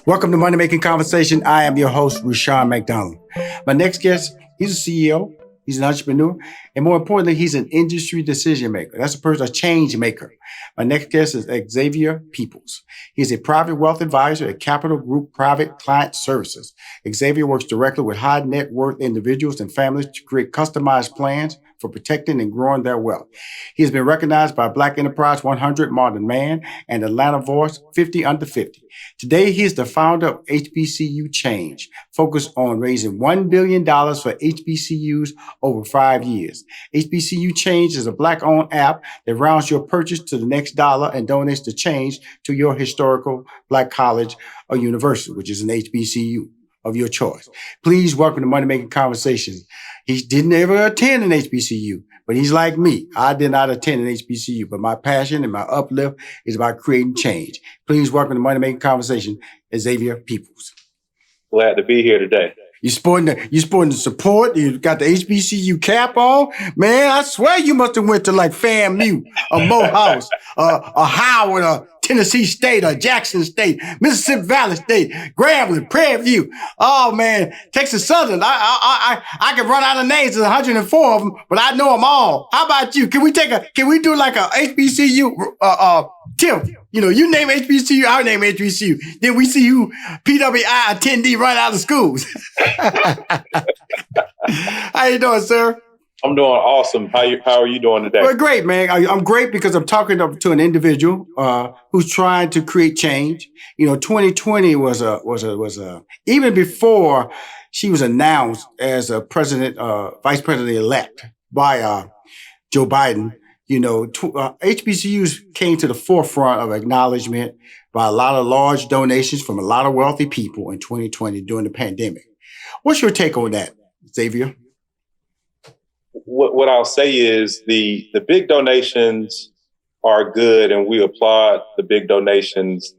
Welcome to Money Making Conversation. I am your host, Rushion McDonald. My next guest, he's a CEO, he's an entrepreneur, and more importantly, he's an industry decision maker. That's a person, a change maker. My next guest is Xavier Peoples. He's a private wealth advisor at Capital Group Private Client Services. Xavier works directly with high net worth individuals and families to create customized plans for protecting and growing their wealth. He has been recognized by Black Enterprise 100 Modern Man and Atlanta Voice 50 Under 50. Today, he is the founder of HBCU Change, focused on raising $1 billion for HBCUs over 5 years. HBCU Change is a Black-owned app that rounds your purchase to the next dollar and donates the change to your historical Black college or university, which is an HBCU of your choice. Please welcome to Money Making Conversations. He didn't ever attend an HBCU, but he's like me. I did not attend an HBCU, but my passion and my uplift is about creating change. Please welcome to Money Making Conversation, Xavier Peoples. Glad to be here today. You sporting the support. You got the HBCU cap on, man. I swear you must have went to like FAMU, or Morehouse, or Howard, or Tennessee State, or Jackson State, Mississippi Valley State, Grambling, Prairie View. Oh man, Texas Southern. I can run out of names. There's 104 of them, but I know them all. How about you? Can we do like a HBCU? Tim, you name HBCU, I name HBCU. Then we see who PWI attendee run out of schools. How you doing, sir? I'm doing awesome. How are you doing today? Well, great, man. I'm great because I'm talking to an individual who's trying to create change. 2020 was a even before she was announced as a vice president elect by Joe Biden. HBCUs came to the forefront of acknowledgement by a lot of large donations from a lot of wealthy people in 2020 during the pandemic. What's your take on that, Xavier? What I'll say is the big donations are good, and we applaud the big donations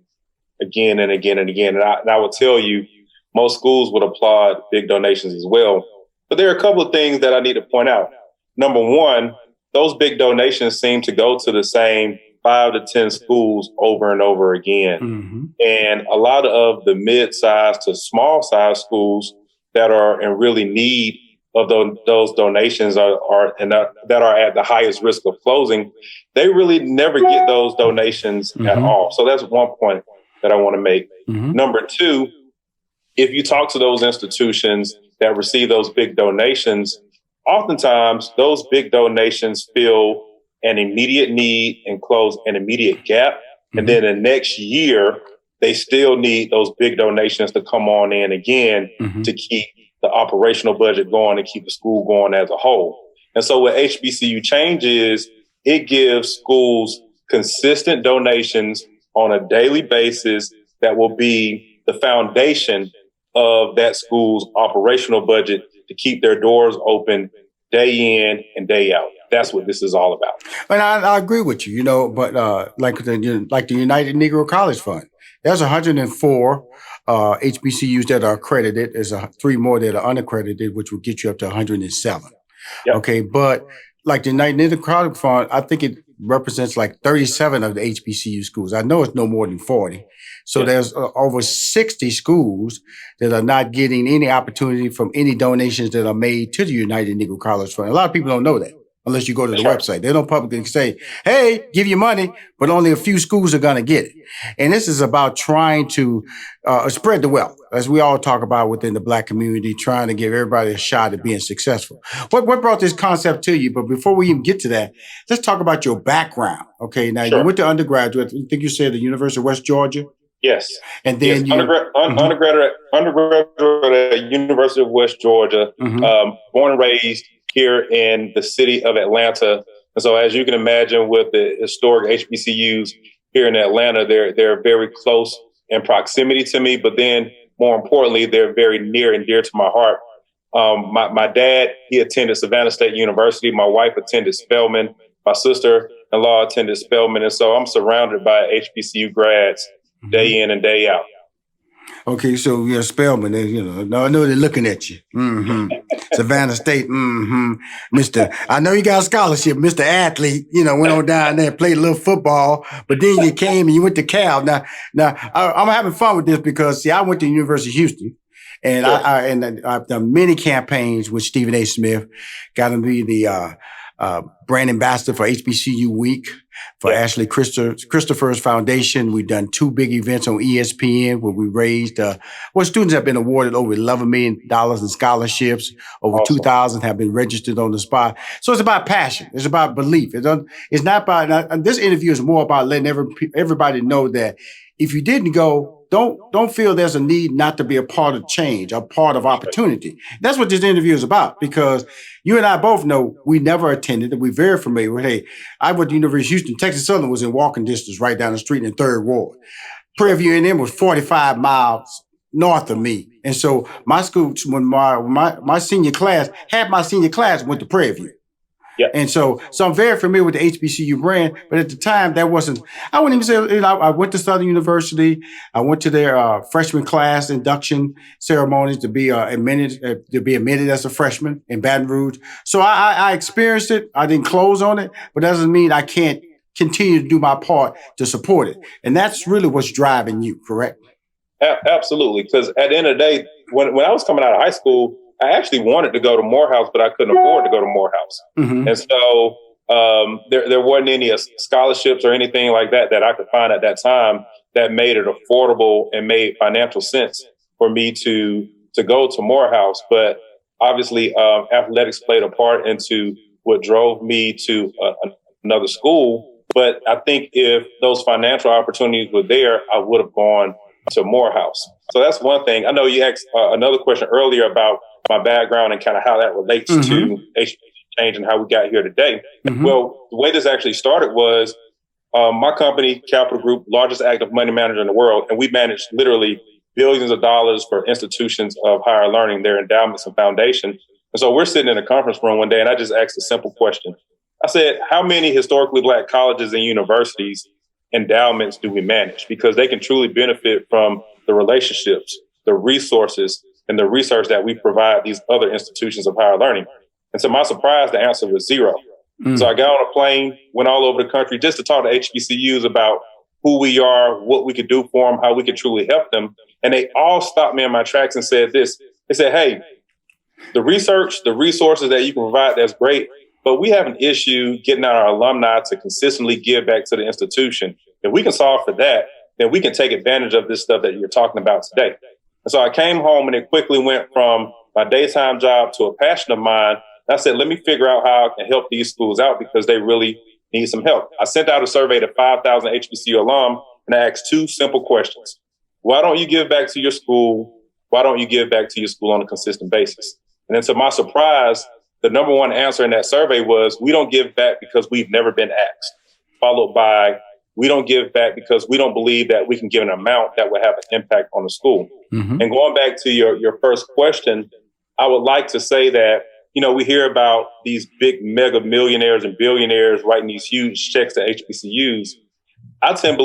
again and again and again. And I will tell you, most schools would applaud big donations as well. But there are a couple of things that I need to point out. Number one, those big donations seem to go to the same 5 to 10 schools over and over again. Mm-hmm. And a lot of the mid-sized to small-sized schools that are in really need of those donations that are at the highest risk of closing, they really never get those donations mm-hmm. at all. So that's one point that I want to make. Mm-hmm. Number two, if you talk to those institutions that receive those big donations, oftentimes those big donations fill an immediate need and close an immediate gap. Mm-hmm. And then the next year, they still need those big donations to come on in again mm-hmm. to keep the operational budget going and keep the school going as a whole. And so what HBCU Change is, it gives schools consistent donations on a daily basis that will be the foundation of that school's operational budget to keep their doors open day in and day out. That's what this is all about. And I agree with you, but like the United Negro College Fund, there's 104 HBCUs that are accredited. There's 3 more that are unaccredited, which will get you up to 107. Yep. Okay, but like the United Negro College Fund, I think it represents like 37 of the HBCU schools. I know it's no more than 40. So yes. There's over 60 schools that are not getting any opportunity from any donations that are made to the United Negro College Fund. A lot of people don't know that unless you go to the website. They don't publicly say, hey, give you money, but only a few schools are going to get it. And this is about trying to spread the wealth, as we all talk about within the Black community, trying to give everybody a shot at being successful. What brought this concept to you? But before we even get to that, let's talk about your background. Okay, now you went to undergraduate. I think you said the University of West Georgia. Yes. And then undergraduate at University of West Georgia, mm-hmm. Born and raised here in the city of Atlanta. And so as you can imagine with the historic HBCUs here in Atlanta, they're very close in proximity to me, but then more importantly, they're very near and dear to my heart. My dad, he attended Savannah State University. My wife attended Spelman. My sister-in-law attended Spelman. And so I'm surrounded by HBCU grads day in and day out. Okay, so you're Spelman, I know they're looking at you. Savannah State, Mr. I know you got a scholarship, Mr. Athlete, went on down there, played a little football, but then you came and you went to Cal. Now I'm having fun with this because, see, I went to the University of Houston. And I've done many campaigns with Stephen A. Smith, got to be the brand ambassador for HBCU Week, for Ashley Christopher's Foundation. We've done 2 big events on ESPN where we raised, students have been awarded over $11 million in scholarships. Over 2,000 have been registered on the spot. So it's about passion. It's about belief. It's not about, and this interview is more about letting everybody know that if you didn't go, don't feel there's a need not to be a part of change, a part of opportunity. That's what this interview is about, because you and I both know we never attended and we're very familiar with, hey, I went to University of Houston. Texas Southern was in walking distance right down the street in the 3rd Ward. Prairie View A&M was 45 miles north of me. And so my school, when my senior class, half my senior class went to Prairie View. Yeah. And so I'm very familiar with the HBCU brand, but at the time I wouldn't even say, I went to Southern University. I went to their freshman class induction ceremonies to be admitted as a freshman in Baton Rouge. So I experienced it. I didn't close on it, but that doesn't mean I can't continue to do my part to support it. And that's really what's driving you, correct? Absolutely. Because at the end of the day, when I was coming out of high school, I actually wanted to go to Morehouse, but I couldn't afford to go to Morehouse. And so there wasn't any scholarships or anything like that I could find at that time that made it affordable and made financial sense for me to go to Morehouse. But obviously, athletics played a part into what drove me to another school. But I think if those financial opportunities were there, I would have gone to Morehouse. So that's one thing. I know you asked another question earlier about my background and kind of how that relates to HBCU Change and how we got here today. Well, the way this actually started was my company, Capital Group, largest active money manager in the world, and we manage literally billions of dollars for institutions of higher learning, their endowments and foundation. And so we're sitting in a conference room one day, and I just asked a simple question. I said, how many historically Black colleges and universities endowments do we manage? Because they can truly benefit from the relationships, the resources, and the research that we provide these other institutions of higher learning. And to my surprise, the answer was 0. So I got on a plane, went all over the country just to talk to HBCUs about who we are, what we could do for them, how we could truly help them. And they all stopped me in my tracks and said this. They said, hey, the research, the resources that you can provide, that's great. But we have an issue getting our alumni to consistently give back to the institution. If we can solve for that, then we can take advantage of this stuff that you're talking about today. And so I came home and it quickly went from my daytime job to a passion of mine. And I said, let me figure out how I can help these schools out because they really need some help. I sent out a survey to 5,000 HBCU alum and I asked 2 simple questions. Why don't you give back to your school? Why don't you give back to your school on a consistent basis? And then to my surprise, the number one answer in that survey was, we don't give back because we've never been asked, followed by, we don't give back because we don't believe that we can give an amount that would have an impact on the school. And going back to your first question, I would like to say that, we hear about these big mega millionaires and billionaires writing these huge checks to HBCUs. I tend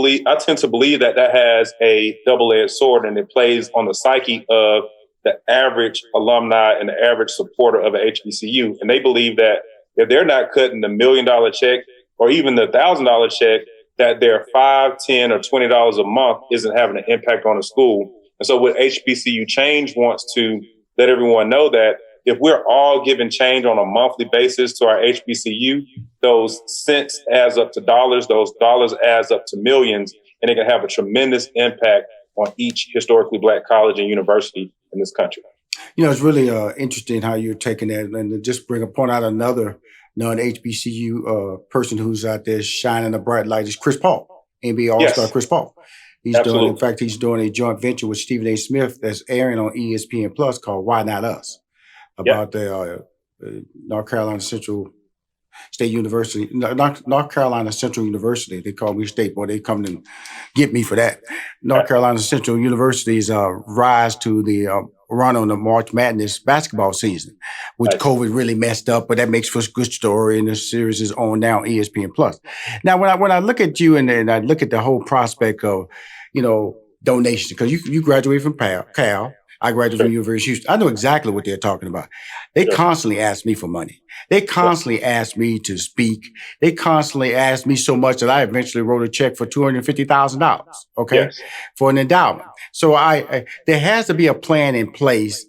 to believe that has a double-edged sword, and it plays on the psyche of the average alumni and the average supporter of an HBCU. And they believe that if they're not cutting the $1 million check or even the $1,000 check, that their $5, $10, or $20 a month isn't having an impact on the school. And so what HBCU Change wants to let everyone know that if we're all giving change on a monthly basis to our HBCU, those cents adds up to dollars, those dollars adds up to millions, and it can have a tremendous impact on each historically Black college and university in this country. It's really interesting how you're taking that, and to just point out another non-HBCU person who's out there shining a bright light is Chris Paul, NBA All-Star Chris Paul. He's doing a joint venture with Stephen A. Smith that's airing on ESPN Plus called Why Not Us, about the North Carolina Central State University, North Carolina Central University. They call me State, boy, they come and get me for that. North Carolina Central University's rise to the run on the March Madness basketball season, which COVID really messed up, but that makes for a good story. And the series is on now ESPN Plus. Now, when I look at you and I look at the whole prospect of, donations because you graduated from Cal. I graduated Sure. from University of Houston. I know exactly what they're talking about. They Sure. constantly ask me for money. They constantly ask me to speak. They constantly ask me so much that I eventually wrote a check for $250,000. Okay, Yes. for an endowment. So there has to be a plan in place.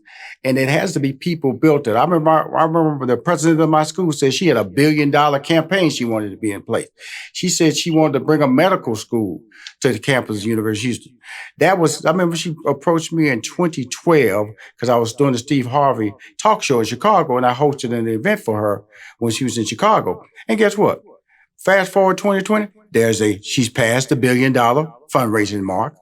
And it has to be people built it. I remember the president of my school said she had $1 billion campaign she wanted to be in place. She said she wanted to bring a medical school to the campus of the University of Houston. I remember she approached me in 2012 because I was doing the Steve Harvey talk show in Chicago and I hosted an event for her when she was in Chicago. And guess what? Fast forward 2020, she's passed the $1 billion fundraising mark.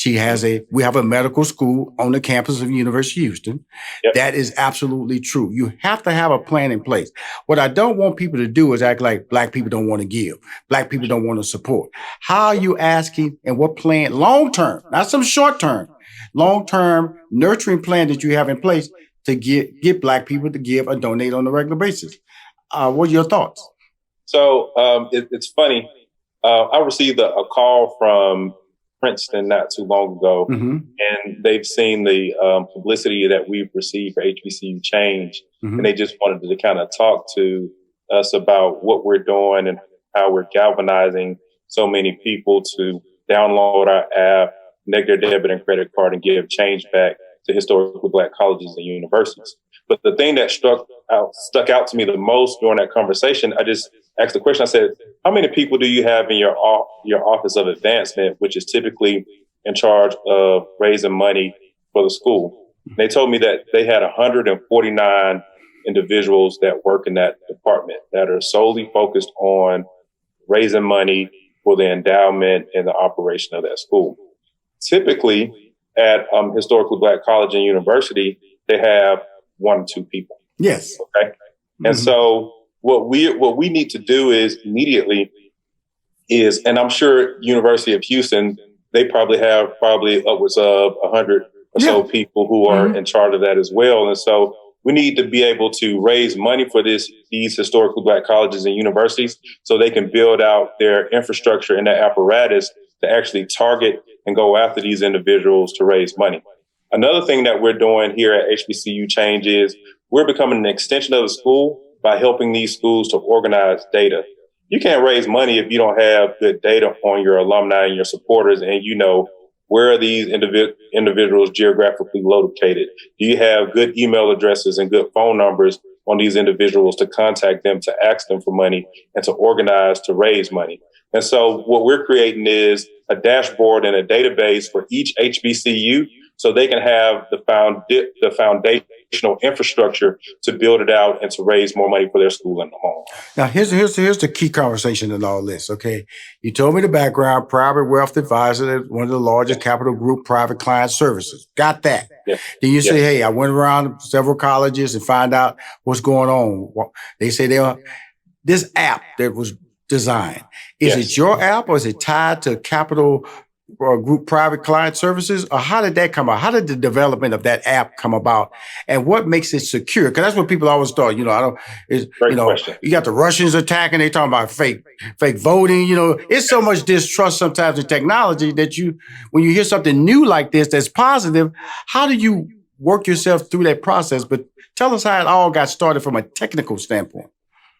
We have a medical school on the campus of University of Houston. Yep. That is absolutely true. You have to have a plan in place. What I don't want people to do is act like Black people don't want to give. Black people don't want to support. How are you asking and what plan, long-term, not some short-term, long-term nurturing plan that you have in place to get Black people to give or donate on a regular basis? What are your thoughts? So it's funny. I received a call from Princeton not too long ago, and they've seen the publicity that we've received for HBCU Change, and they just wanted to kind of talk to us about what we're doing and how we're galvanizing so many people to download our app, make their debit and credit card, and give change back to historically Black colleges and universities. But the thing that stuck out to me the most during that conversation, I just asked the question. I said, how many people do you have in your Office of Advancement, which is typically in charge of raising money for the school? And they told me that they had 149 individuals that work in that department that are solely focused on raising money for the endowment and the operation of that school. Typically, at historically Black college and university, they have 1 or 2 people. Yes. Okay. And so what we need to do is immediately and I'm sure University of Houston, they probably have upwards of 100 or so people who are in charge of that as well. And so we need to be able to raise money for these historically Black colleges and universities so they can build out their infrastructure and their apparatus to actually target and go after these individuals to raise money. Another thing that we're doing here at HBCU Change is we're becoming an extension of the school by helping these schools to organize data. You can't raise money if you don't have good data on your alumni and your supporters, and you know where are these individuals geographically located. Do you have good email addresses and good phone numbers on these individuals to contact them, to ask them for money, and to organize to raise money? And so what we're creating is a dashboard and a database for each HBCU so they can have the foundational infrastructure to build it out and to raise more money for their school and the home. Now, here's the key conversation in all this, okay? You told me the background, private wealth advisor, one of the largest capital group private client services. Got that. Yes. Then you say, hey, I went around several colleges and find out what's going on. They say this app that was designed, is it your app or is it tied to capital group private client services, or how did that come about? How did the development of that app come about, and what makes it secure? Because that's what people always thought. Question. You got the Russians attacking. They talking about fake voting. It's so much distrust sometimes in technology that when you hear something new like this that's positive, how do you work yourself through that process? But tell us how it all got started from a technical standpoint.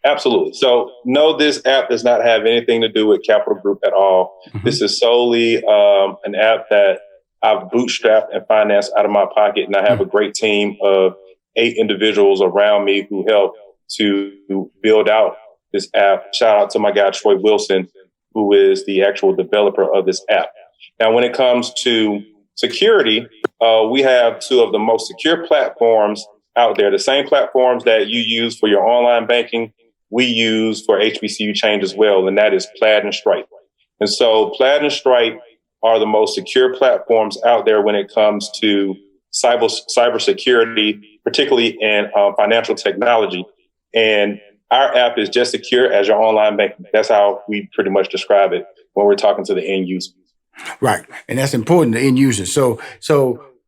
Absolutely. So no, this app does not have anything to do with Capital Group at all. This is solely an app that I've bootstrapped and financed out of my pocket. And I have a great team of 8 individuals around me who help to build out this app. Shout out to my guy, Troy Wilson, who is the actual developer of this app. Now, when it comes to security, we have 2 of the most secure platforms out there, the same platforms that you use for your online banking. We use for HBCU Change as well, and that is Plaid and Stripe. And so Plaid and Stripe are the most secure platforms out there when it comes to cybersecurity, particularly in financial technology. And our app is just secure as your online banking. That's how we pretty much describe it when we're talking to the end user. Right, and that's important, the end user. So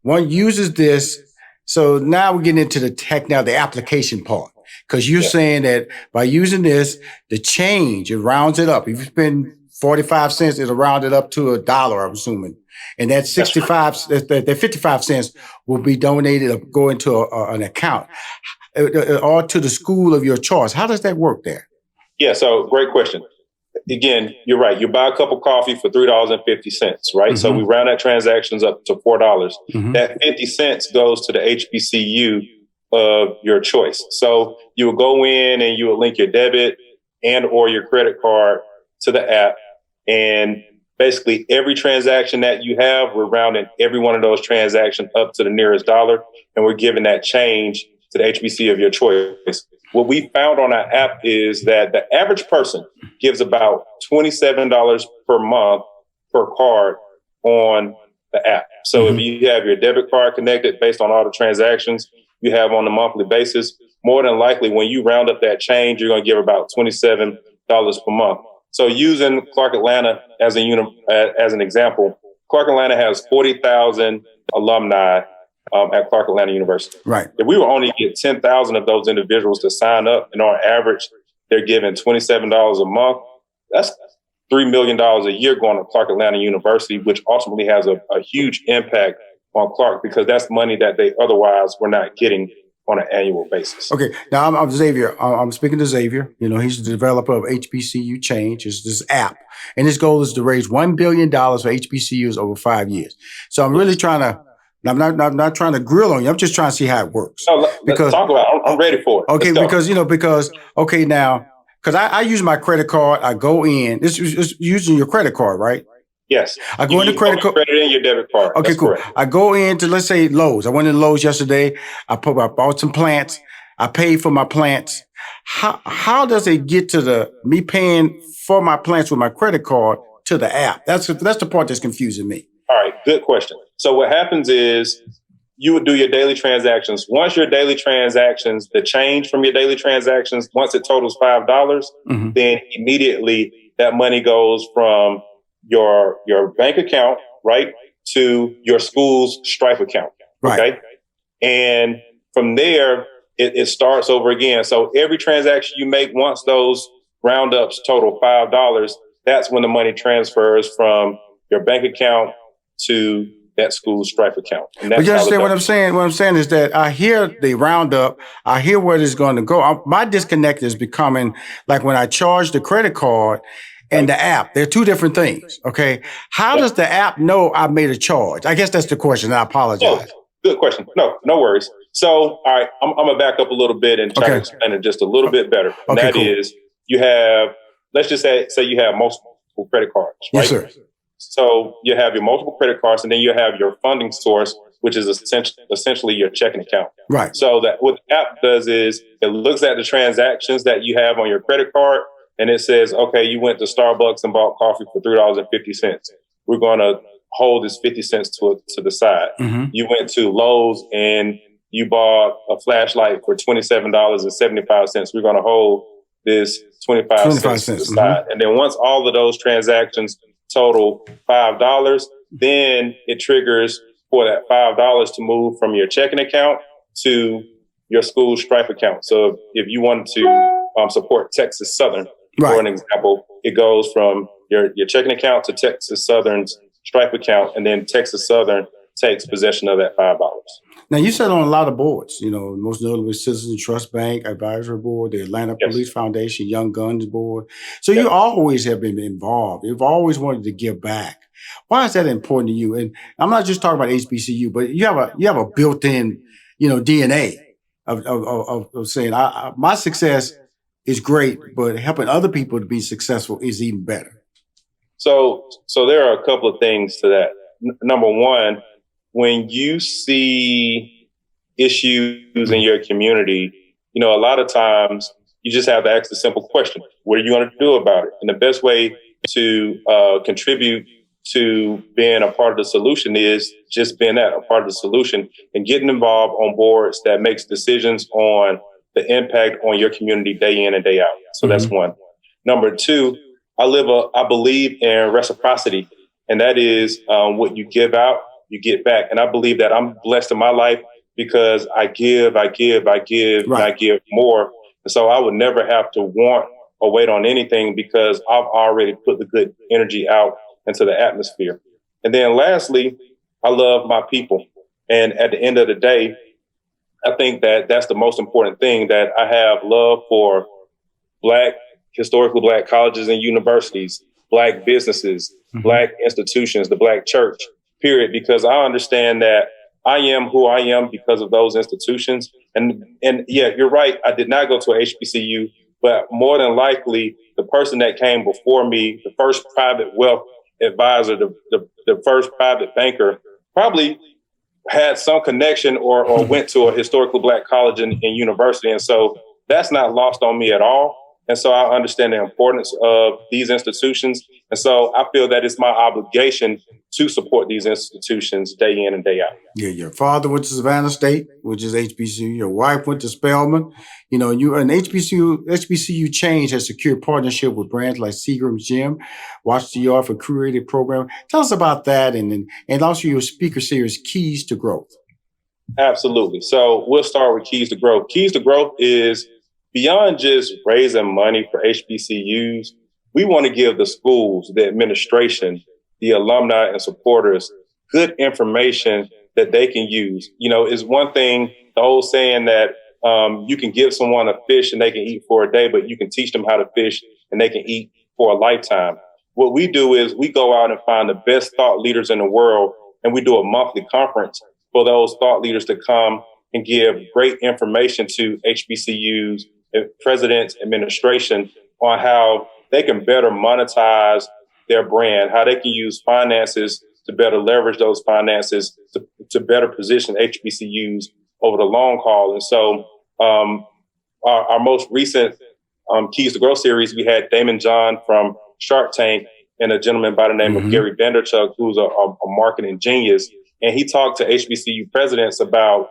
one uses this. So now we're getting into the application part. Because you're saying that by using this, the change, it rounds it up. If you spend 45 cents is rounded up to $1, I'm assuming. And that 65, that 55 cents will be donated or go into an account or to the school of your choice. How does that work there? Yeah, so great question. Again, you're right. You buy a cup of coffee for $3.50, right? Mm-hmm. So we round that transactions up to $4. Mm-hmm. That 50 cents goes to the HBCU of your choice. So you will go in and you will link your debit and or your credit card to the app. And basically every transaction that you have, we're rounding every one of those transactions up to the nearest dollar. And we're giving that change to the HBC of your choice. What we found on our app is that the average person gives about $27 per month per card on the app. So if you have your debit card connected based on all the transactions you have on a monthly basis, more than likely when you round up that change, you're going to give about $27 per month. So using Clark Atlanta as an example, Clark Atlanta has 40,000 alumni at Clark Atlanta University. Right. If we were only to get 10,000 of those individuals to sign up, and on average, they're giving $27 a month, that's $3 million a year going to Clark Atlanta University, which ultimately has a huge impact on Clark because that's money that they otherwise were not getting on an annual basis. Okay, now I'm Xavier. I'm speaking to Xavier. You know, he's the developer of HBCU Change. It's this app, and his goal is to raise $1 billion for HBCUs over 5 years. So I'm really trying to. I'm not trying to grill on you. I'm just trying to see how it works. No, let's talk about it. I'm ready for it. Okay, because I use my credit card. I go in. This is using your credit card, right? Yes. I go into credit card. Credit in your debit card. Okay, That's cool. Correct. I go into, let's say, Lowe's. I went in Lowe's yesterday. I bought some plants. I paid for my plants. How does it get to me paying for my plants with my credit card to the app? That's the part that's confusing me. All right, good question. So what happens is you would do your daily transactions. Once your daily transactions, the change from your daily transactions, once it totals $5, then immediately that money goes from your bank account, right, to your school's Stripe account. Okay. Right. And from there, it starts over again. So every transaction you make, once those roundups total $5, that's when the money transfers from your bank account to that school's Stripe account. And that's but you understand what I'm saying? What I'm saying is that I hear the roundup, I hear where it's going to go. My disconnect is becoming like when I charge the credit card and the app. They're two different things. Okay. How does the app know I made a charge? I guess that's the question. I apologize. Oh, good question. No worries. So, all right, I'm going to back up a little bit and try to explain it just a little bit better. And that is, you have, let's just say you have multiple credit cards, right? Yes, sir. So you have your multiple credit cards, and then you have your funding source, which is essentially your checking account. Right. So that what the app does is it looks at the transactions that you have on your credit card, and it says, okay, you went to Starbucks and bought coffee for $3.50. We're going to hold this 50 cents to the side. You went to Lowe's and you bought a flashlight for $27.75. We're going to hold this 25 cents to the side. And then once all of those transactions total $5, then it triggers for that $5 to move from your checking account to your school Stripe account. So if you wanted to support Texas Southern, for an example, it goes from your checking account to Texas Southern's Stripe account, and then Texas Southern takes possession of that $5. Now, you said on a lot of boards, you know, most notably Citizen Trust Bank Advisory Board, the Atlanta Police Foundation, Young Guns Board. So you always have been involved. You've always wanted to give back. Why is that important to you? And I'm not just talking about HBCU, but you have a built-in, you know, DNA of saying my success is great, but helping other people to be successful is even better. So there are a couple of things to that. Number one, when you see issues in your community, you know, a lot of times you just have to ask the simple question, what are you going to do about it? And the best way to contribute to being a part of the solution is just being a part of the solution and getting involved on boards that makes decisions on the impact on your community day in and day out. So that's one. Number two, I believe in reciprocity, and that is what you give out, you get back. And I believe that I'm blessed in my life because I give, and I give more. And so I would never have to want or wait on anything because I've already put the good energy out into the atmosphere. And then lastly, I love my people. And at the end of the day, I think that that's the most important thing, that I have love for historically Black colleges and universities, Black businesses, Black institutions, the Black church, period, because I understand that I am who I am because of those institutions. And yeah, you're right. I did not go to a HBCU, but more than likely, the person that came before me, the first private wealth advisor, the first private banker, probably had some connection or went to a historically Black college and university. And so that's not lost on me at all. And so I understand the importance of these institutions. And so I feel that it's my obligation to support these institutions day in and day out. Yeah, your father went to Savannah State, which is HBCU. Your wife went to Spelman. You know, you an HBCU Change has secured partnership with brands like Seagram's Gym, Watch the Yard for curated program. Tell us about that, and also your speaker series, Keys to Growth. Absolutely. So we'll start with Keys to Growth. Keys to Growth is beyond just raising money for HBCUs. We want to give the schools, the administration, the alumni and supporters good information that they can use. You know, it's one thing, the old saying that you can give someone a fish and they can eat for a day, but you can teach them how to fish and they can eat for a lifetime. What we do is we go out and find the best thought leaders in the world, and we do a monthly conference for those thought leaders to come and give great information to HBCUs, presidents, administration on how they can better monetize their brand, how they can use finances to better leverage those finances to better position HBCUs over the long haul. And so our most recent Keys to Growth series, we had Damon John from Shark Tank and a gentleman by the name of Gary Vaynerchuk, who's a marketing genius. And he talked to HBCU presidents about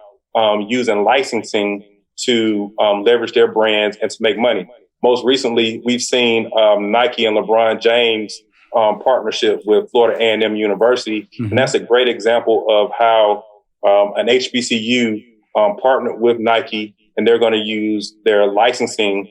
using licensing to leverage their brands and to make money. Most recently, we've seen Nike and LeBron James partnership with Florida A&M University. And that's a great example of how an HBCU partnered with Nike, and they're going to use their licensing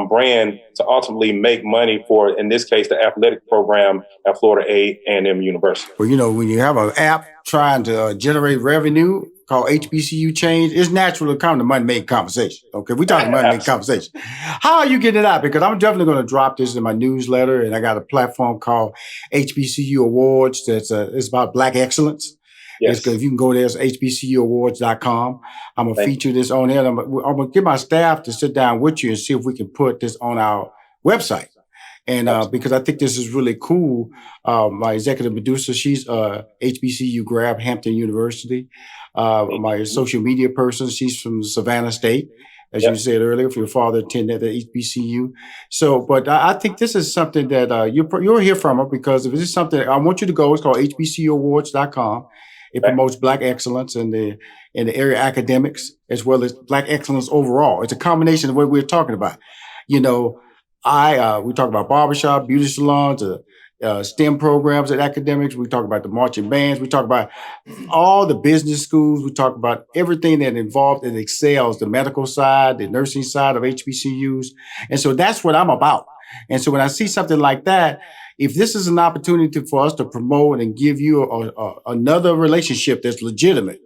brand to ultimately make money for, in this case, the athletic program at Florida A&M University. Well, you know, when you have an app trying to generate revenue called HBCU Change, it's natural to come to money-making conversation. Okay, we're talking money-making conversation. How are you getting it out? Because I'm definitely going to drop this in my newsletter, and I got a platform called HBCU Awards that's it's about Black excellence. Yes. If you can go there, it's hbcuawards.com. I'm going to feature this on there. I'm going to get my staff to sit down with you and see if we can put this on our website. And because I think this is really cool. My executive producer, she's HBCU grad, Hampton University. My social media person, she's from Savannah State, as you said earlier, for your father attended the HBCU. So, but I think this is something that you'll hear from her, because if this is something I want you to go, it's called hbcuawards.com. It promotes Black excellence in the area of academics, as well as Black excellence overall. It's a combination of what we're talking about. You know, we talk about barbershop, beauty salons, STEM programs at academics. We talk about the marching bands. We talk about all the business schools. We talk about everything that involved and excels, the medical side, the nursing side of HBCUs. And so that's what I'm about. And so when I see something like that, if this is an opportunity for us to promote and give you another relationship that's legitimate,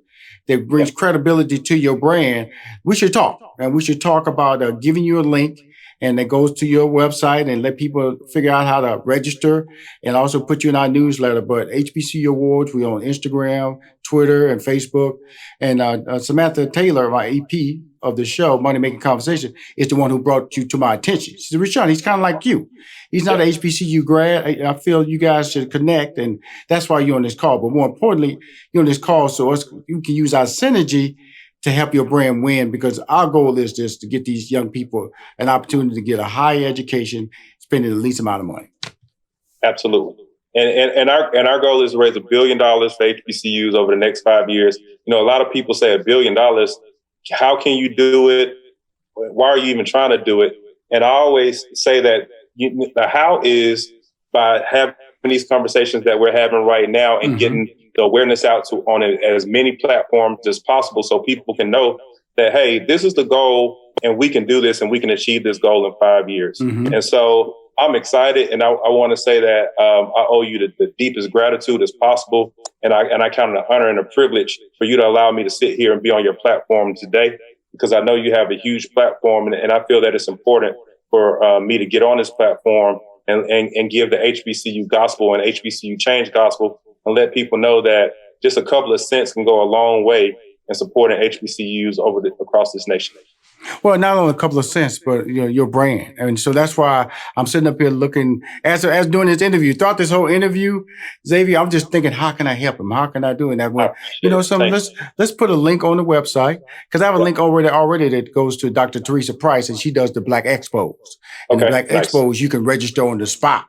that brings credibility to your brand, we should talk. And we should talk about giving you a link, and that goes to your website, and let people figure out how to register, and also put you in our newsletter. But HBCU Awards, we're on Instagram, Twitter, and Facebook. And Samantha Taylor, my EP of the show, Money Making Conversation, is the one who brought you to my attention. She said, Rashawn, he's kind of like you. He's not an HBCU grad. I feel you guys should connect, and that's why you're on this call. But more importantly, you're on this call so you can use our synergy to help your brand win, because our goal is just to get these young people an opportunity to get a higher education, spending the least amount of money. Absolutely. And our goal is to raise $1 billion for HBCUs over the next 5 years. You know, a lot of people say $1 billion. How can you do it? Why are you even trying to do it? And I always say that the how is by having these conversations that we're having right now and getting the awareness out on as many platforms as possible, so people can know that, hey, this is the goal and we can do this and we can achieve this goal in 5 years. Mm-hmm. And so I'm excited, and I want to say that I owe you the deepest gratitude as possible. And I count it an honor and a privilege for you to allow me to sit here and be on your platform today, because I know you have a huge platform, and I feel that it's important for me to get on this platform and give the HBCU gospel and HBCU change gospel and let people know that just a couple of cents can go a long way in supporting HBCUs across this nation. Well, not only a couple of cents, but your brand. And so that's why I'm sitting up here looking as doing this interview. Throughout this whole interview, Xavier, I'm just thinking, how can I help him? How can I do it? That way, let's put a link on the website, because I have a link already that goes to Dr. Teresa Price, and she does the Black Expos. And the Black Expos, you can register on the spot.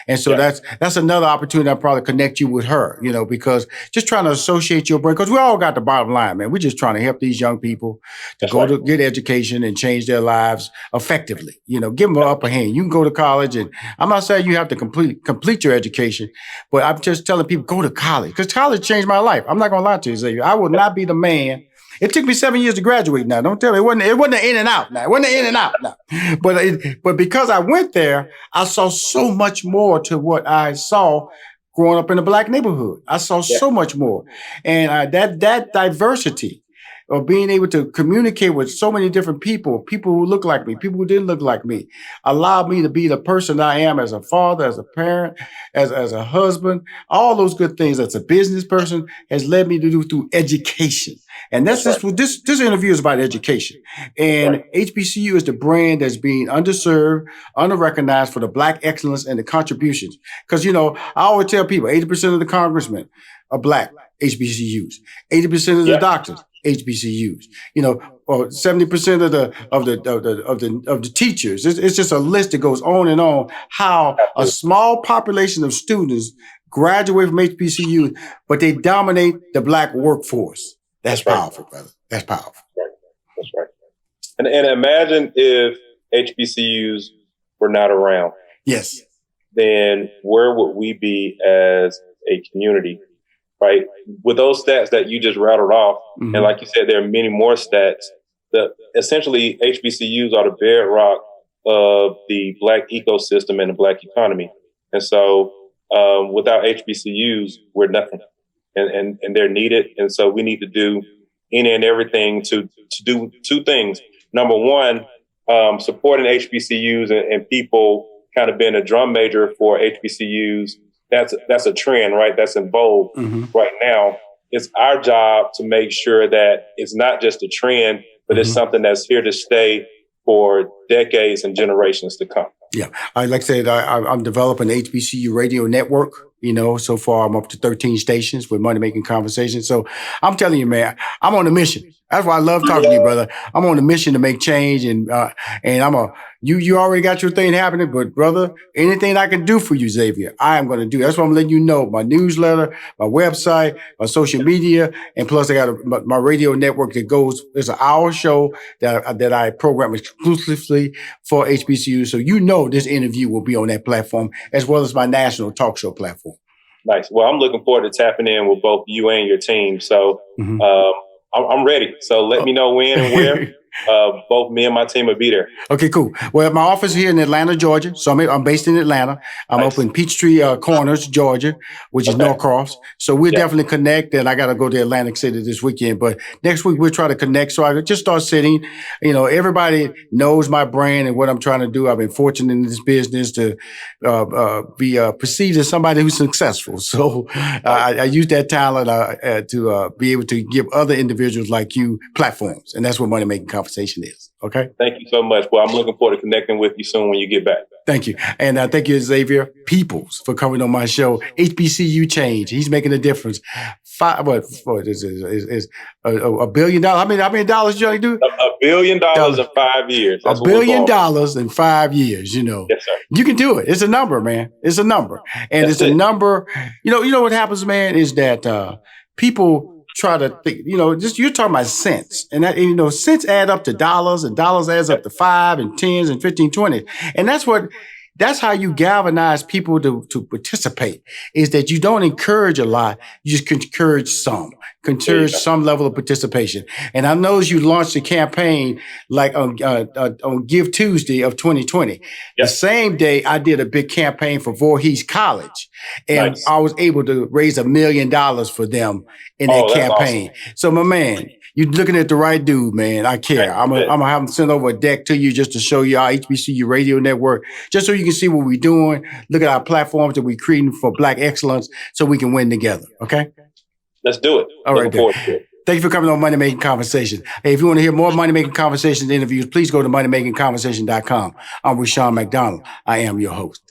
And so that's another opportunity. I'll probably connect you with her, because just trying to associate your brand, because we all got the bottom line, man. We're just trying to help these young people to to get education and change their lives effectively. Give them an upper hand. You can go to college, and I'm not saying you have to complete your education, but I'm just telling people, go to college, because college changed my life. I'm not going to lie to you, Xavier. I will not be the man. It took me 7 years to graduate. Now, don't tell me it wasn't an in and out. Now, it wasn't an in and out. Now, but because I went there, I saw so much more to what I saw growing up in a Black neighborhood. I saw so much more, and that diversity of being able to communicate with so many different people who look like me, people who didn't look like me, allowed me to be the person I am as a father, as a parent, as a husband. All those good things as a business person has led me to do through education. And that's this interview is about education. And HBCU is the brand that's being underserved, underrecognized for the Black excellence and the contributions. Because, I always tell people 80% of the congressmen are Black HBCUs, 80% of the doctors, HBCUs, or 70% of the teachers. It's just a list that goes on and on, how a small population of students graduate from HBCU, but they dominate the Black workforce. That's powerful, brother. That's powerful. That's right. And imagine if HBCUs were not around. Yes. Then where would we be as a community? Right. With those stats that you just rattled off, and like you said, there are many more stats. Essentially, HBCUs are the bedrock of the Black ecosystem and the Black economy. And so without HBCUs, we're nothing. And they're needed. And so we need to do any and everything to do two things. Number one, supporting HBCUs and people kind of being a drum major for HBCUs. That's a trend, right? That's in vogue right now. It's our job to make sure that it's not just a trend, but it's something that's here to stay for decades and generations to come. Yeah. Like I said, I'm developing an HBCU radio network. So far I'm up to 13 stations with Money Making Conversations. So I'm telling you, man, I'm on a mission. That's why I love talking to you, brother. I'm on a mission to make change, and you already got your thing happening, but brother, anything I can do for you, Xavier, I am going to do. That's why I'm letting you know. My newsletter, my website, my social media, and plus I got my radio network that goes. It's an hour show that I program exclusively for HBCU. So this interview will be on that platform as well as my national talk show platform. Nice. Well, I'm looking forward to tapping in with both you and your team. So I'm ready. So let me know when and where. Both me and my team will be there. Okay, cool. Well, my office is here in Atlanta, Georgia. So I'm based in Atlanta. I'm up in Peachtree Corners, Georgia, which is Norcross. So we'll definitely connect. And I got to go to Atlantic City this weekend. But next week we'll try to connect. So I just start sitting. Everybody knows my brand and what I'm trying to do. I've been fortunate in this business to be perceived as somebody who's successful. So I use that talent to be able to give other individuals like you platforms. And that's what Money Making Conversation is. Okay. Thank you so much. Well, I'm looking forward to connecting with you soon when you get back. Thank you. And thank you, Xavier Peoples, for coming on my show. HBCU Change. He's making a difference. What is $1 billion? How many dollars you trying to do? $1 billion in 5 years. That's $1 billion in 5 years, Yes, sir. You can do it. It's a number, man. It's a number. And it's a number. You know what happens, man, is that people try to think, just you're talking about cents, and that, cents add up to dollars, and dollars adds up to 5 and 10s and 15, 20. And that's what That's how you galvanize people to participate, is that you don't encourage a lot, you just encourage some level of participation. And I know you launched a campaign like on Give Tuesday of 2020. The same day I did a big campaign for Voorhees College, and I was able to raise $1 million for them in that campaign. Awesome. So my man, you're looking at the right dude, man. I care. I'm gonna have him send over a deck to you just to show you our HBCU radio network, just so you can see what we're doing. Look at our platforms that we're creating for Black excellence, so we can win together. Okay. Let's do it. All right. Thank you for coming on Money Making Conversation. Hey, if you want to hear more Money Making Conversations interviews, please go to moneymakingconversation.com. I'm Rushion McDonald. I am your host.